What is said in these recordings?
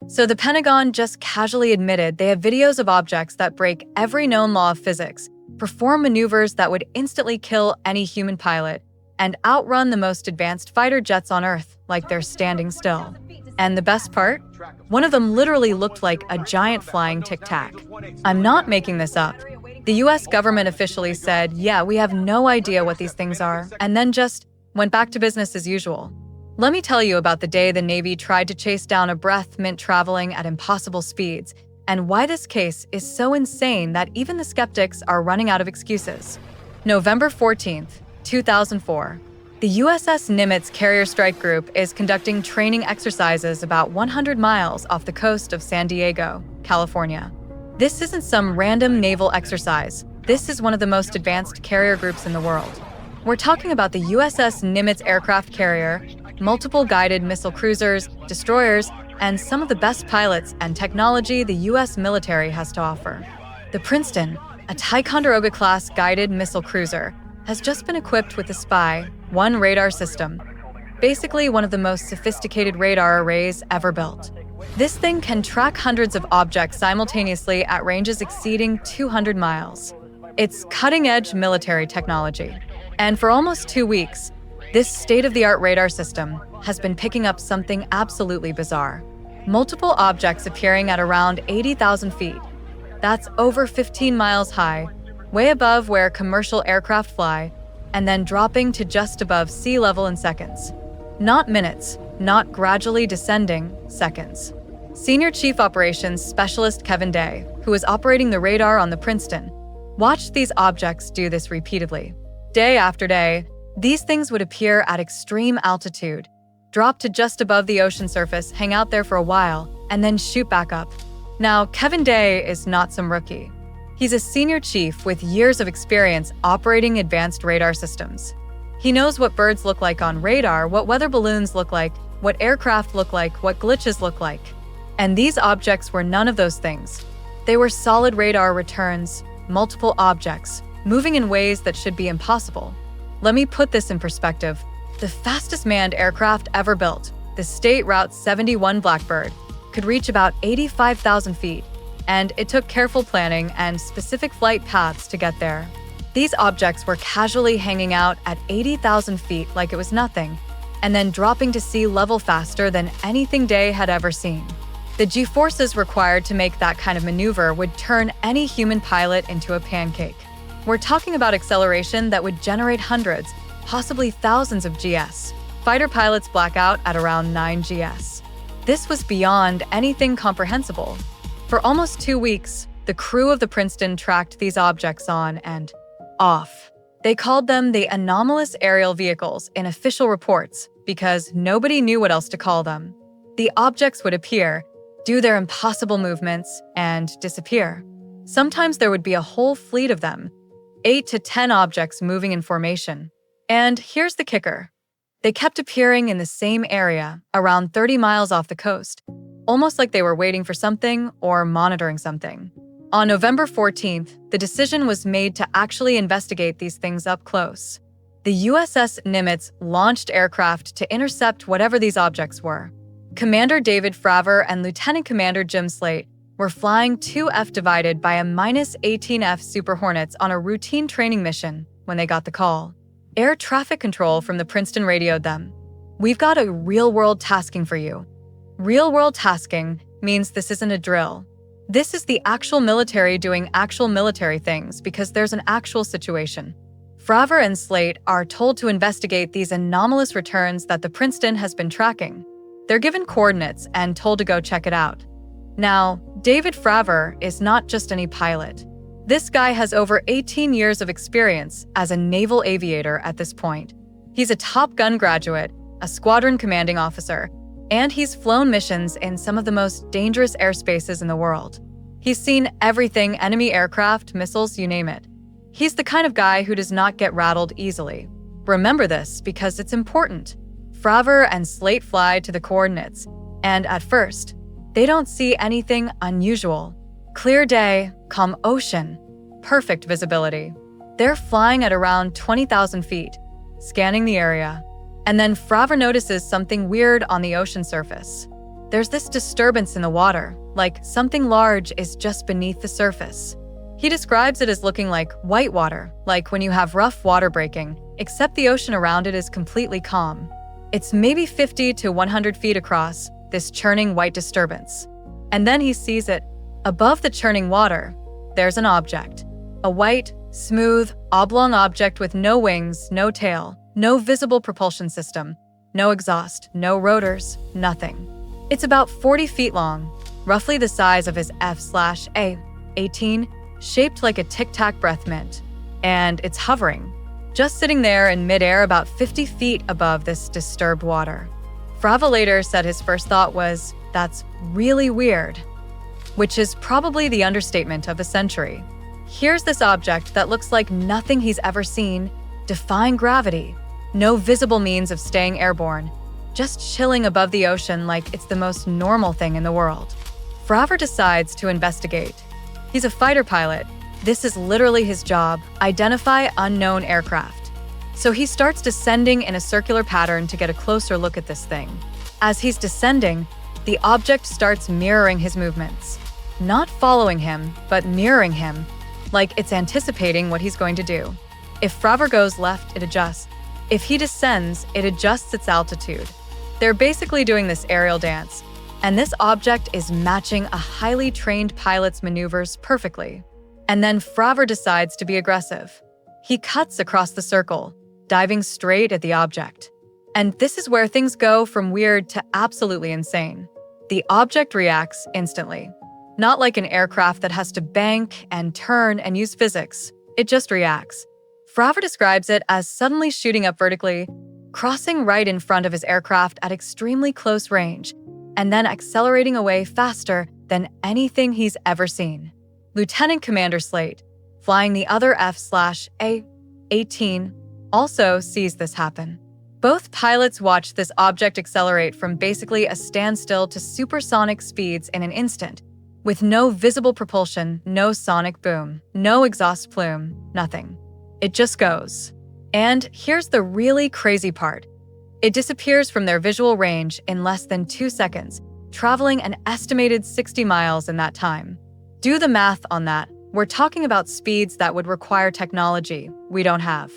So the Pentagon just casually admitted they have videos of objects that break every known law of physics, perform maneuvers that would instantly kill any human pilot, and outrun the most advanced fighter jets on Earth like they're standing still. And the best part? One of them literally looked like a giant flying Tic Tac. I'm not making this up. The US government officially said, yeah, we have no idea what these things are, and then just went back to business as usual. Let me tell you about the day the Navy tried to chase down a breath mint traveling at impossible speeds, and why this case is so insane that even the skeptics are running out of excuses. November 14th, 2004. The USS Nimitz Carrier Strike Group is conducting training exercises about 100 miles off the coast of San Diego, California. This isn't some random naval exercise. This is one of the most advanced carrier groups in the world. We're talking about the USS Nimitz aircraft carrier, multiple guided missile cruisers, destroyers, and some of the best pilots and technology the US military has to offer. The Princeton, a Ticonderoga-class guided missile cruiser, has just been equipped with the SPY-1 radar system, basically one of the most sophisticated radar arrays ever built. This thing can track hundreds of objects simultaneously at ranges exceeding 200 miles. It's cutting-edge military technology. And for almost 2 weeks, this state-of-the-art radar system has been picking up something absolutely bizarre. Multiple objects appearing at around 80,000 feet. That's over 15 miles high, way above where commercial aircraft fly, and then dropping to just above sea level in seconds. Not minutes, not gradually descending, seconds. Senior Chief Operations Specialist Kevin Day, who was operating the radar on the Princeton, watched these objects do this repeatedly. Day after day, these things would appear at extreme altitude, drop to just above the ocean surface, hang out there for a while, and then shoot back up. Now, Kevin Day is not some rookie. He's a senior chief with years of experience operating advanced radar systems. He knows what birds look like on radar, what weather balloons look like, what aircraft look like, what glitches look like. And these objects were none of those things. They were solid radar returns, multiple objects, moving in ways that should be impossible. Let me put this in perspective. The fastest manned aircraft ever built, the State Route 71 Blackbird, could reach about 85,000 feet, and it took careful planning and specific flight paths to get there. These objects were casually hanging out at 80,000 feet like it was nothing, and then dropping to sea level faster than anything Day had ever seen. The G-forces required to make that kind of maneuver would turn any human pilot into a pancake. We're talking about acceleration that would generate hundreds, possibly thousands of GS. Fighter pilots black out at around 9 GS. This was beyond anything comprehensible. For almost 2 weeks, the crew of the Princeton tracked these objects on and off. They called them the anomalous aerial vehicles in official reports because nobody knew what else to call them. The objects would appear, do their impossible movements, and disappear. Sometimes there would be a whole fleet of them, 8 to 10 objects moving in formation. And here's the kicker. They kept appearing in the same area, around 30 miles off the coast, almost like they were waiting for something or monitoring something. On November 14th, the decision was made to actually investigate these things up close. The USS Nimitz launched aircraft to intercept whatever these objects were. Commander David Fravor and Lieutenant Commander Jim Slate were flying 2F divided by a -18F Super Hornets on a routine training mission when they got the call. Air traffic control from the Princeton radioed them. "We've got a real-world tasking for you." Real-world tasking means this isn't a drill. This is the actual military doing actual military things because there's an actual situation. Fravor and Slate are told to investigate these anomalous returns that the Princeton has been tracking. They're given coordinates and told to go check it out. Now, David Fravor is not just any pilot. This guy has over 18 years of experience as a naval aviator at this point. He's a Top Gun graduate, a squadron commanding officer, and he's flown missions in some of the most dangerous airspaces in the world. He's seen everything, enemy aircraft, missiles, you name it. He's the kind of guy who does not get rattled easily. Remember this because it's important. Fravor and Slate fly to the coordinates, and at first, they don't see anything unusual. Clear day, calm ocean, perfect visibility. They're flying at around 20,000 feet, scanning the area. And then Fravor notices something weird on the ocean surface. there's this disturbance in the water, like something large is just beneath the surface. He describes it as looking like white water, like when you have rough water breaking, except the ocean around it is completely calm. It's maybe 50 to 100 feet across, this churning white disturbance. And then he sees it. Above the churning water, there's an object. A white, smooth, oblong object with no wings, no tail, no visible propulsion system, no exhaust, no rotors, nothing. It's about 40 feet long, roughly the size of his F/A-18, shaped like a Tic Tac breath mint. And it's hovering, just sitting there in midair about 50 feet above this disturbed water. Frava later said his first thought was, "That's really weird," which is probably the understatement of the century. Here's this object that looks like nothing he's ever seen, defying gravity, no visible means of staying airborne, just chilling above the ocean like it's the most normal thing in the world. Frava decides to investigate. He's a fighter pilot. This is literally his job, identify unknown aircraft. So he starts descending in a circular pattern to get a closer look at this thing. As he's descending, the object starts mirroring his movements. Not following him, but mirroring him, like it's anticipating what he's going to do. If Frava goes left, it adjusts. If he descends, it adjusts its altitude. They're basically doing this aerial dance, and this object is matching a highly trained pilot's maneuvers perfectly. And then Frava decides to be aggressive. He cuts across the circle, diving straight at the object. And this is where things go from weird to absolutely insane. The object reacts instantly. Not like an aircraft that has to bank and turn and use physics. It just reacts. Frava describes it as suddenly shooting up vertically, crossing right in front of his aircraft at extremely close range, and then accelerating away faster than anything he's ever seen. Lieutenant Commander Slate, flying the other F/A-18, also sees this happen. Both pilots watch this object accelerate from basically a standstill to supersonic speeds in an instant, with no visible propulsion, no sonic boom, no exhaust plume, nothing. It just goes. And here's the really crazy part. It disappears from their visual range in less than 2 seconds, traveling an estimated 60 miles in that time. Do the math on that. We're talking about speeds that would require technology we don't have.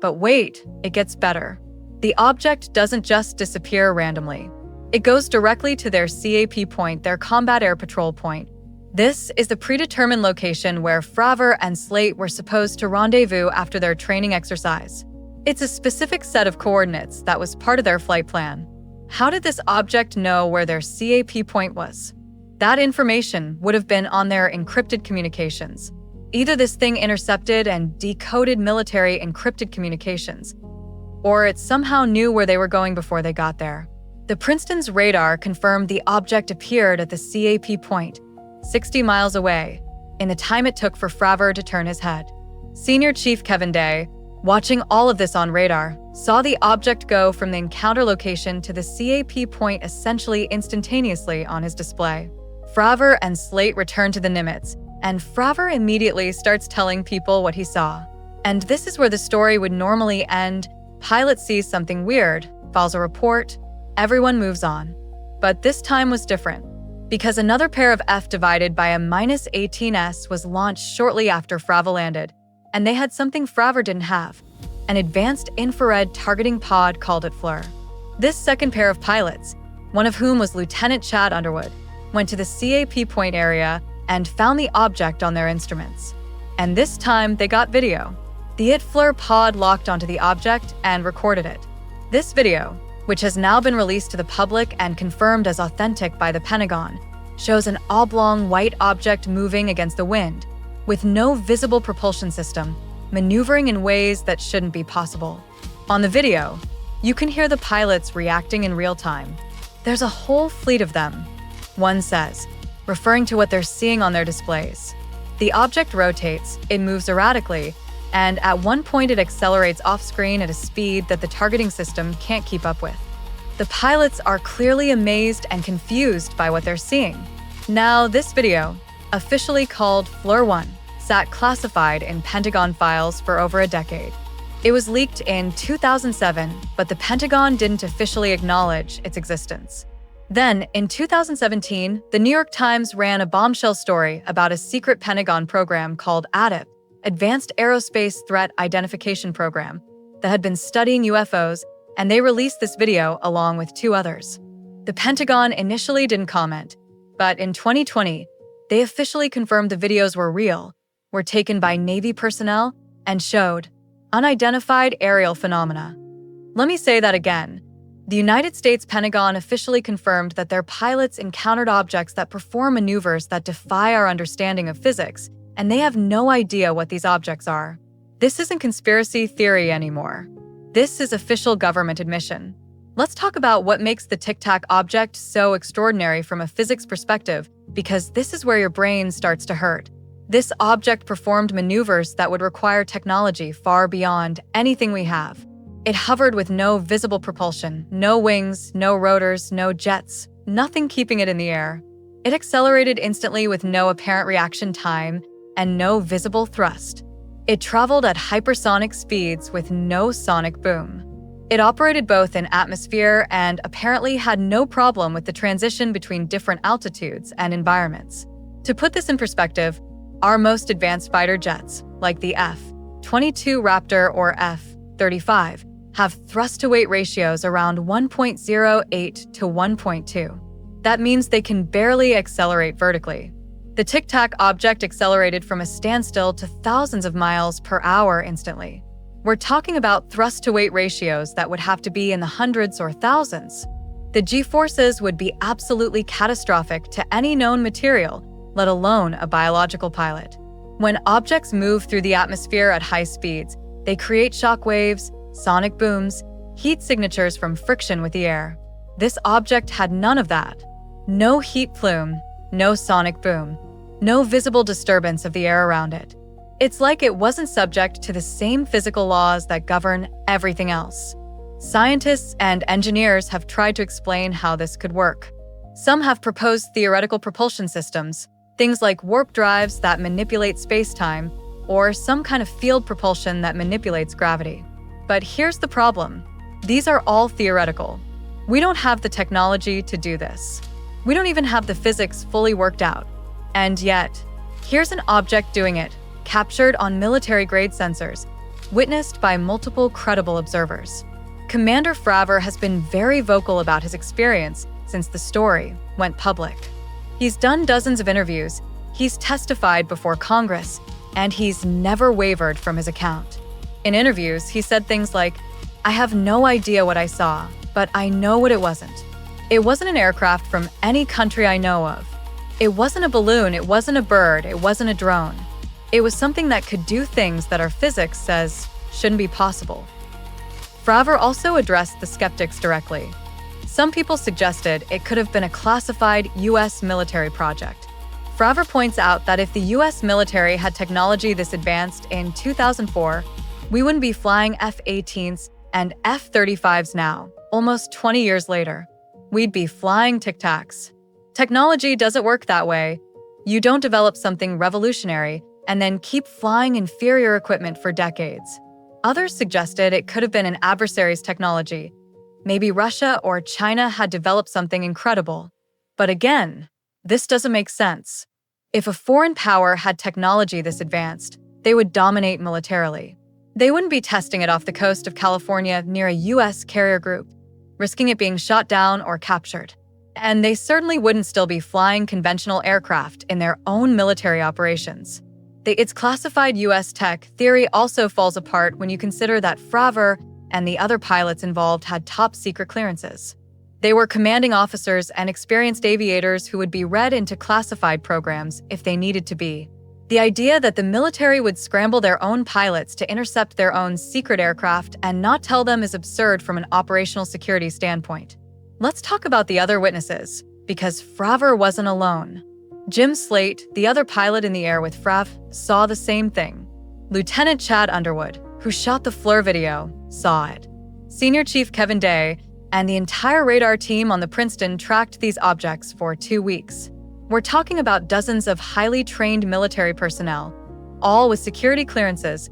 But wait, it gets better. The object doesn't just disappear randomly. It goes directly to their CAP point, their Combat Air Patrol point. This is the predetermined location where Frava and Slate were supposed to rendezvous after their training exercise. It's a specific set of coordinates that was part of their flight plan. How did this object know where their CAP point was? That information would have been on their encrypted communications. Either this thing intercepted and decoded military encrypted communications, or it somehow knew where they were going before they got there. The Princeton's radar confirmed the object appeared at the CAP point, 60 miles away, in the time it took for Frava to turn his head. Senior Chief Kevin Day, watching all of this on radar, saw the object go from the encounter location to the CAP point essentially instantaneously on his display. Frava and Slate return to the Nimitz, and Frava immediately starts telling people what he saw. And this is where the story would normally end. Pilot sees something weird, files a report, everyone moves on. But this time was different, because another pair of F divided by a -18S was launched shortly after Frava landed, and they had something Frava didn't have, an advanced infrared targeting pod called it FLIR. This second pair of pilots, one of whom was Lieutenant Chad Underwood, went to the CAP point area and found the object on their instruments. And this time they got video. The FLIR pod locked onto the object and recorded it. This video, which has now been released to the public and confirmed as authentic by the Pentagon, shows an oblong white object moving against the wind, with no visible propulsion system, maneuvering in ways that shouldn't be possible. On the video, you can hear the pilots reacting in real time. There's a whole fleet of them, one says, referring to what they're seeing on their displays. The object rotates, it moves erratically, and at one point it accelerates off-screen at a speed that the targeting system can't keep up with. The pilots are clearly amazed and confused by what they're seeing. Now, this video, officially called FLIR 1, sat classified in Pentagon files for over a decade. It was leaked in 2007, but the Pentagon didn't officially acknowledge its existence. Then, in 2017, the New York Times ran a bombshell story about a secret Pentagon program called ATIP, Advanced Aerospace Threat Identification Program, that had been studying UFOs, and they released this video along with two others. The Pentagon initially didn't comment, but in 2020, they officially confirmed the videos were real, were taken by Navy personnel, and showed unidentified aerial phenomena. Let me say that again. The United States Pentagon officially confirmed that their pilots encountered objects that perform maneuvers that defy our understanding of physics, and they have no idea what these objects are. This isn't conspiracy theory anymore. This is official government admission. Let's talk about what makes the Tic Tac object so extraordinary from a physics perspective, because this is where your brain starts to hurt. This object performed maneuvers that would require technology far beyond anything we have. It hovered with no visible propulsion, no wings, no rotors, no jets, nothing keeping it in the air. It accelerated instantly with no apparent reaction time and no visible thrust. It traveled at hypersonic speeds with no sonic boom. It operated both in atmosphere and apparently had no problem with the transition between different altitudes and environments. To put this in perspective, our most advanced fighter jets, like the F-22 Raptor or F-35, have thrust-to-weight ratios around 1.08 to 1.2. That means they can barely accelerate vertically. The Tic Tac object accelerated from a standstill to thousands of miles per hour instantly. We're talking about thrust-to-weight ratios that would have to be in the hundreds or thousands. The G-forces would be absolutely catastrophic to any known material, let alone a biological pilot. When objects move through the atmosphere at high speeds, they create shock waves, sonic booms, heat signatures from friction with the air. This object had none of that. No heat plume, no sonic boom, no visible disturbance of the air around it. It's like it wasn't subject to the same physical laws that govern everything else. Scientists and engineers have tried to explain how this could work. Some have proposed theoretical propulsion systems, things like warp drives that manipulate space-time, or some kind of field propulsion that manipulates gravity. But here's the problem. These are all theoretical. We don't have the technology to do this. We don't even have the physics fully worked out. And yet, here's an object doing it, captured on military-grade sensors, witnessed by multiple credible observers. Commander Fravor has been very vocal about his experience since the story went public. He's done dozens of interviews, he's testified before Congress, and he's never wavered from his account. In interviews, he said things like, "I have no idea what I saw, but I know what it wasn't. It wasn't an aircraft from any country I know of. It wasn't a balloon, it wasn't a bird, it wasn't a drone. It was something that could do things that our physics says shouldn't be possible." Fravor also addressed the skeptics directly. Some people suggested it could have been a classified U.S. military project. Fravor points out that if the U.S. military had technology this advanced in 2004, we wouldn't be flying F-18s and F-35s now, almost 20 years later. We'd be flying Tic Tacs. Technology doesn't work that way. You don't develop something revolutionary and then keep flying inferior equipment for decades. Others suggested it could have been an adversary's technology. Maybe Russia or China had developed something incredible. But again, this doesn't make sense. If a foreign power had technology this advanced, they would dominate militarily. They wouldn't be testing it off the coast of California near a U.S. carrier group, risking it being shot down or captured. And they certainly wouldn't still be flying conventional aircraft in their own military operations. Its classified U.S. tech theory also falls apart when you consider that Fravor and the other pilots involved had top-secret clearances. They were commanding officers and experienced aviators who would be read into classified programs if they needed to be. The idea that the military would scramble their own pilots to intercept their own secret aircraft and not tell them is absurd from an operational security standpoint. Let's talk about the other witnesses, because Fravor wasn't alone. Jim Slate, the other pilot in the air with Frav, saw the same thing. Lieutenant Chad Underwood, who shot the FLIR video, saw it. Senior Chief Kevin Day and the entire radar team on the Princeton tracked these objects for 2 weeks. We're talking about dozens of highly trained military personnel, all with security clearances,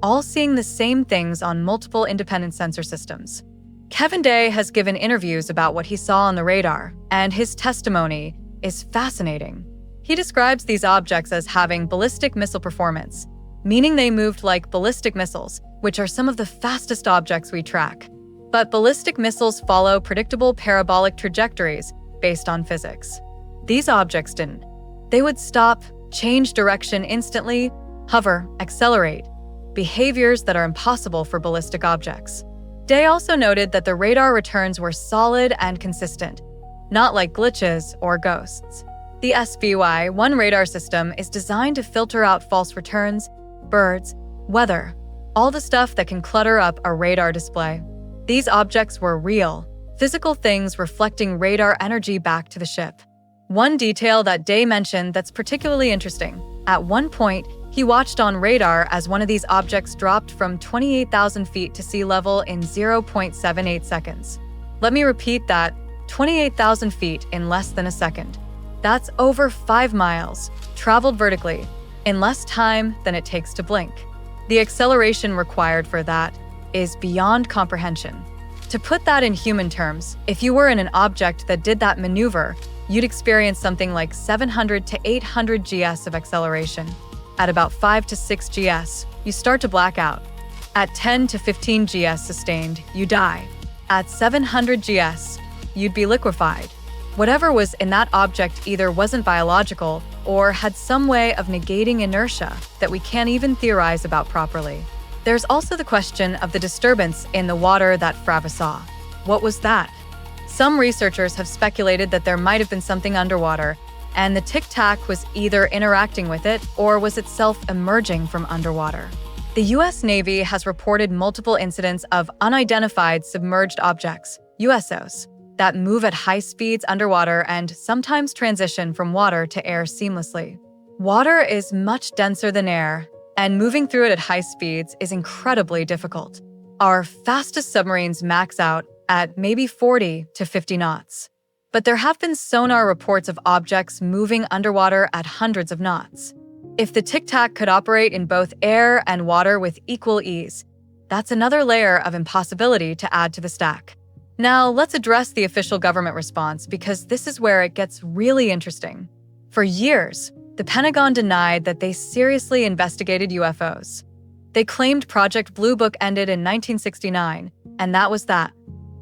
all seeing the same things on multiple independent sensor systems. Kevin Day has given interviews about what he saw on the radar, and his testimony is fascinating. He describes these objects as having ballistic missile performance, meaning they moved like ballistic missiles, which are some of the fastest objects we track. But ballistic missiles follow predictable parabolic trajectories based on physics. These objects didn't. They would stop, change direction instantly, hover, accelerate, behaviors that are impossible for ballistic objects. Day also noted that the radar returns were solid and consistent, not like glitches or ghosts. The SVY-1 radar system is designed to filter out false returns, birds, weather, all the stuff that can clutter up a radar display. These objects were real, physical things reflecting radar energy back to the ship. One detail that Day mentioned that's particularly interesting: at one point, he watched on radar as one of these objects dropped from 28,000 feet to sea level in 0.78 seconds. Let me repeat that: 28,000 feet in less than a second. That's over 5 miles, traveled vertically, in less time than it takes to blink. The acceleration required for that is beyond comprehension. To put that in human terms, if you were in an object that did that maneuver, you'd experience something like 700 to 800 GS of acceleration. At about 5 to 6 GS, you start to black out. At 10 to 15 GS sustained, you die. At 700 GS, you'd be liquefied. Whatever was in that object either wasn't biological or had some way of negating inertia that we can't even theorize about properly. There's also the question of the disturbance in the water that Frava saw. What was that? Some researchers have speculated that there might have been something underwater, and the Tic Tac was either interacting with it or was itself emerging from underwater. The U.S. Navy has reported multiple incidents of unidentified submerged objects, USOs, that move at high speeds underwater and sometimes transition from water to air seamlessly. Water is much denser than air, and moving through it at high speeds is incredibly difficult. Our fastest submarines max out at maybe 40 to 50 knots. But there have been sonar reports of objects moving underwater at hundreds of knots. If the Tic Tac could operate in both air and water with equal ease, that's another layer of impossibility to add to the stack. Now, let's address the official government response, because this is where it gets really interesting. For years, the Pentagon denied that they seriously investigated UFOs. They claimed Project Blue Book ended in 1969, and that was that.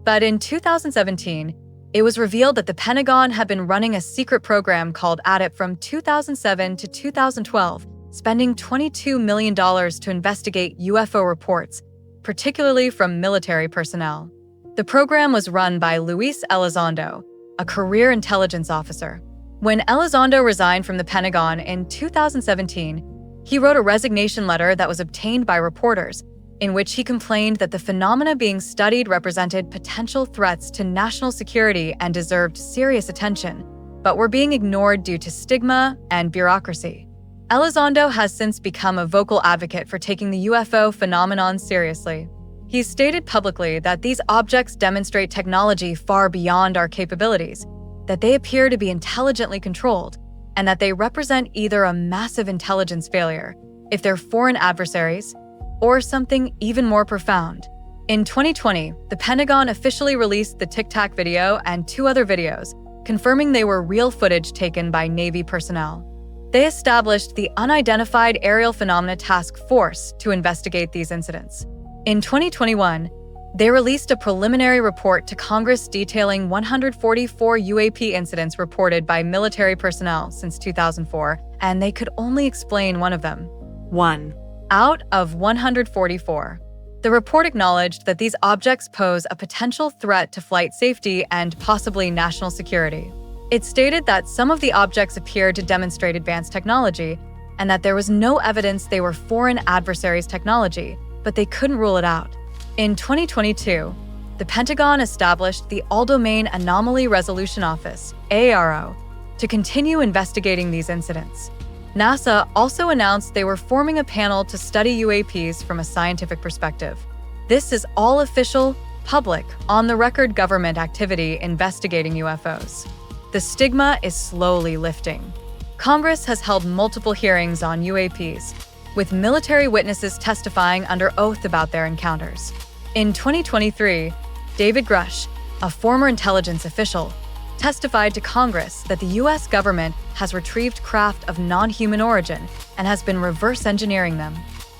But in 2017, it was revealed that the Pentagon had been running a secret program called ADIP from 2007 to 2012, spending $22 million to investigate UFO reports, particularly from military personnel. The program was run by Luis Elizondo, a career intelligence officer. When Elizondo resigned from the Pentagon in 2017, he wrote a resignation letter that was obtained by reporters, in which he complained that the phenomena being studied represented potential threats to national security and deserved serious attention, but were being ignored due to stigma and bureaucracy. Elizondo has since become a vocal advocate for taking the UFO phenomenon seriously. He's stated publicly that these objects demonstrate technology far beyond our capabilities, that they appear to be intelligently controlled, and that they represent either a massive intelligence failure, if they're foreign adversaries, or something even more profound. In 2020, the Pentagon officially released the Tic Tac video and 2 other videos, confirming they were real footage taken by Navy personnel. They established the Unidentified Aerial Phenomena Task Force to investigate these incidents. In 2021, they released a preliminary report to Congress detailing 144 UAP incidents reported by military personnel since 2004, and they could only explain one of them. 1 out of 144. The report acknowledged that these objects pose a potential threat to flight safety and possibly national security. It stated that some of the objects appeared to demonstrate advanced technology, and that there was no evidence they were foreign adversaries' technology, but they couldn't rule it out. In 2022, the Pentagon established the All-Domain Anomaly Resolution Office, AARO, to continue investigating these incidents. NASA also announced they were forming a panel to study UAPs from a scientific perspective. This is all official, public, on-the-record government activity investigating UFOs. The stigma is slowly lifting. Congress has held multiple hearings on UAPs, with military witnesses testifying under oath about their encounters. In 2023, David Grush, a former intelligence official, testified to Congress that the U.S. government has retrieved craft of non-human origin and has been reverse engineering them.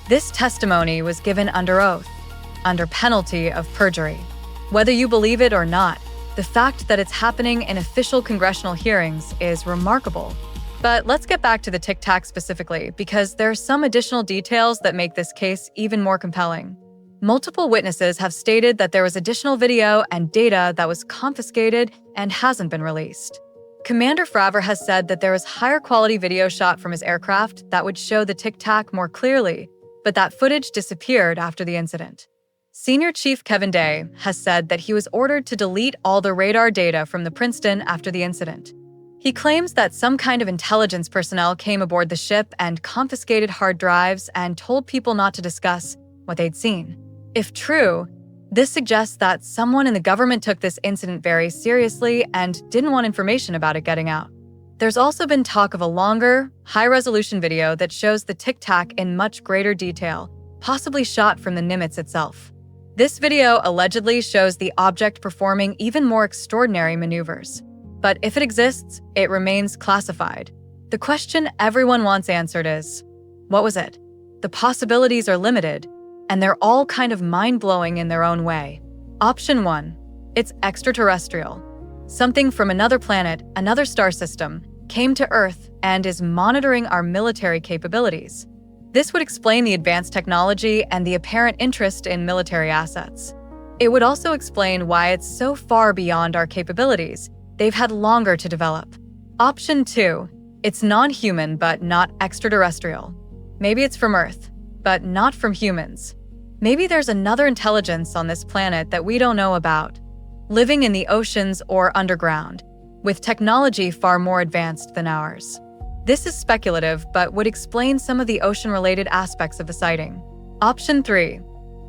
This testimony was given under oath, under penalty of perjury. Whether you believe it or not, the fact that it's happening in official congressional hearings is remarkable. But let's get back to the Tic Tac specifically, because there are some additional details that make this case even more compelling. Multiple witnesses have stated that there was additional video and data that was confiscated and hasn't been released. Commander Fravor has said that there was higher quality video shot from his aircraft that would show the Tic Tac more clearly, but that footage disappeared after the incident. Senior Chief Kevin Day has said that he was ordered to delete all the radar data from the Princeton after the incident. He claims that some kind of intelligence personnel came aboard the ship and confiscated hard drives and told people not to discuss what they'd seen. If true, this suggests that someone in the government took this incident very seriously and didn't want information about it getting out. There's also been talk of a longer, high-resolution video that shows the Tic Tac in much greater detail, possibly shot from the Nimitz itself. This video allegedly shows the object performing even more extraordinary maneuvers. But if it exists, it remains classified. The question everyone wants answered is, what was it? The possibilities are limited, and they're all kind of mind-blowing in their own way. Option 1. It's extraterrestrial. Something from another planet, another star system, came to Earth and is monitoring our military capabilities. This would explain the advanced technology and the apparent interest in military assets. It would also explain why it's so far beyond our capabilities. They've had longer to develop. Option 2. It's non-human but not extraterrestrial. Maybe it's from Earth, but not from humans. Maybe there's another intelligence on this planet that we don't know about, living in the oceans or underground, with technology far more advanced than ours. This is speculative, but would explain some of the ocean-related aspects of the sighting. Option 3.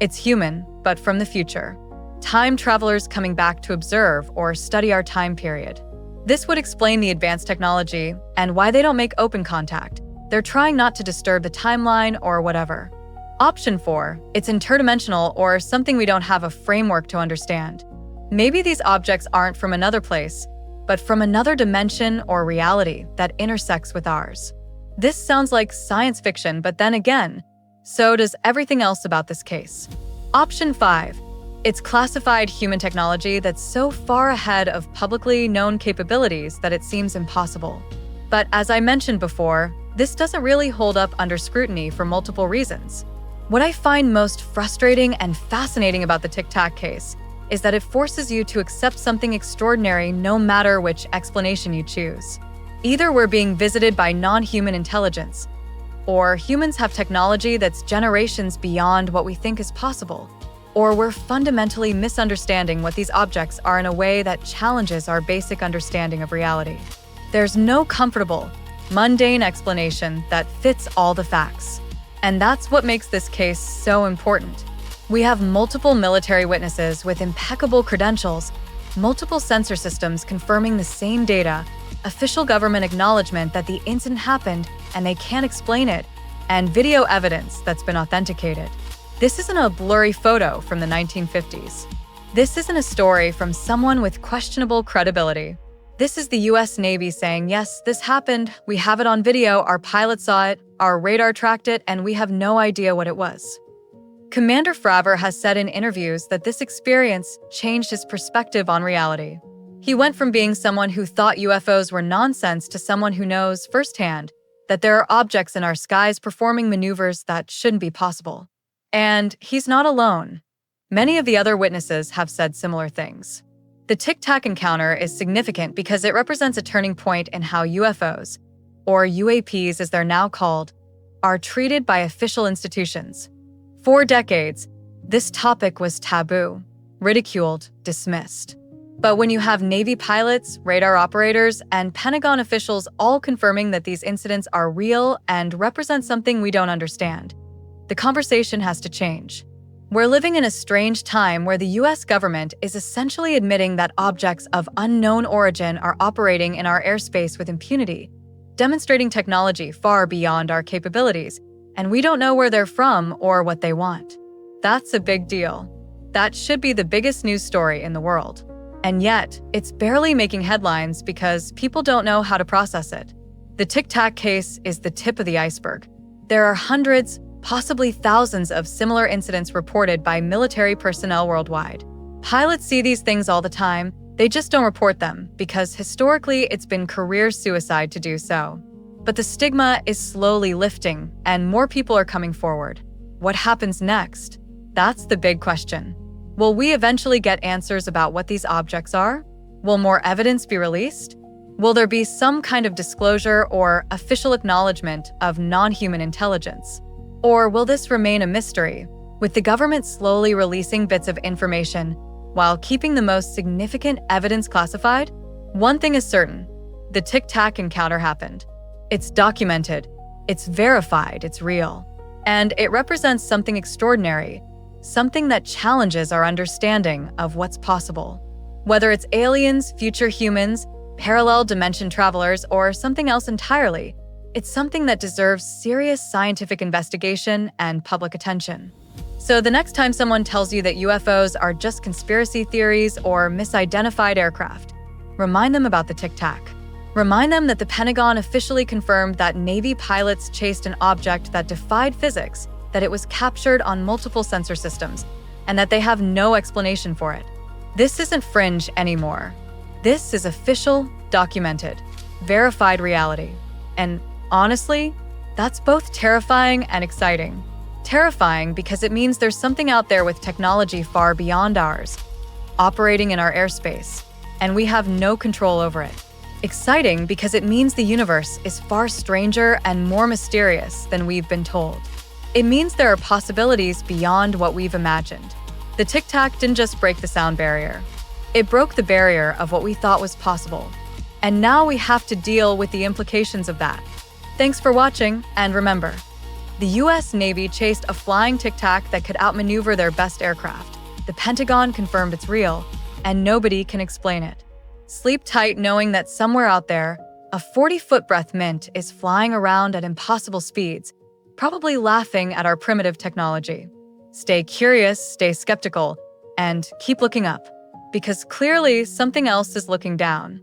It's human, but from the future. Time travelers coming back to observe or study our time period. This would explain the advanced technology and why they don't make open contact. They're trying not to disturb the timeline or whatever. Option 4. It's interdimensional or something we don't have a framework to understand. Maybe these objects aren't from another place, but from another dimension or reality that intersects with ours. This sounds like science fiction, but then again, so does everything else about this case. Option 5. It's classified human technology that's so far ahead of publicly known capabilities that it seems impossible. But as I mentioned before, this doesn't really hold up under scrutiny for multiple reasons. What I find most frustrating and fascinating about the Tic Tac case is that it forces you to accept something extraordinary no matter which explanation you choose. Either we're being visited by non-human intelligence, or humans have technology that's generations beyond what we think is possible, or we're fundamentally misunderstanding what these objects are in a way that challenges our basic understanding of reality. There's no comfortable, mundane explanation that fits all the facts. And that's what makes this case so important. We have multiple military witnesses with impeccable credentials, multiple sensor systems confirming the same data, official government acknowledgement that the incident happened and they can't explain it, and video evidence that's been authenticated. This isn't a blurry photo from the 1950s. This isn't a story from someone with questionable credibility. This is the US Navy saying, yes, this happened, we have it on video, our pilot saw it, our radar tracked it, and we have no idea what it was. Commander Fravor has said in interviews that this experience changed his perspective on reality. He went from being someone who thought UFOs were nonsense to someone who knows firsthand that there are objects in our skies performing maneuvers that shouldn't be possible. And he's not alone. Many of the other witnesses have said similar things. The Tic Tac encounter is significant because it represents a turning point in how UFOs, or UAPs as they're now called, are treated by official institutions. For decades, this topic was taboo, ridiculed, dismissed. But when you have Navy pilots, radar operators, and Pentagon officials all confirming that these incidents are real and represent something we don't understand, the conversation has to change. We're living in a strange time where the US government is essentially admitting that objects of unknown origin are operating in our airspace with impunity, demonstrating technology far beyond our capabilities, and we don't know where they're from or what they want. That's a big deal. That should be the biggest news story in the world. And yet, it's barely making headlines because people don't know how to process it. The Tic Tac case is the tip of the iceberg. There are hundreds, possibly thousands of similar incidents reported by military personnel worldwide. Pilots see these things all the time, they just don't report them because historically it's been career suicide to do so. But the stigma is slowly lifting and more people are coming forward. What happens next? That's the big question. Will we eventually get answers about what these objects are? Will more evidence be released? Will there be some kind of disclosure or official acknowledgement of non-human intelligence? Or will this remain a mystery, with the government slowly releasing bits of information while keeping the most significant evidence classified? One thing is certain, the Tic Tac encounter happened. It's documented, it's verified, it's real. And it represents something extraordinary, something that challenges our understanding of what's possible. Whether it's aliens, future humans, parallel dimension travelers, or something else entirely, it's something that deserves serious scientific investigation and public attention. So the next time someone tells you that UFOs are just conspiracy theories or misidentified aircraft, remind them about the Tic Tac. Remind them that the Pentagon officially confirmed that Navy pilots chased an object that defied physics, that it was captured on multiple sensor systems, and that they have no explanation for it. This isn't fringe anymore. This is official, documented, verified reality. And honestly, that's both terrifying and exciting. Terrifying because it means there's something out there with technology far beyond ours, operating in our airspace, and we have no control over it. Exciting because it means the universe is far stranger and more mysterious than we've been told. It means there are possibilities beyond what we've imagined. The Tic Tac didn't just break the sound barrier. It broke the barrier of what we thought was possible. And now we have to deal with the implications of that. Thanks for watching, and remember, the US Navy chased a flying Tic Tac that could outmaneuver their best aircraft. The Pentagon confirmed it's real, and nobody can explain it. Sleep tight knowing that somewhere out there, a 40-foot breath mint is flying around at impossible speeds, probably laughing at our primitive technology. Stay curious, stay skeptical, and keep looking up, because clearly something else is looking down.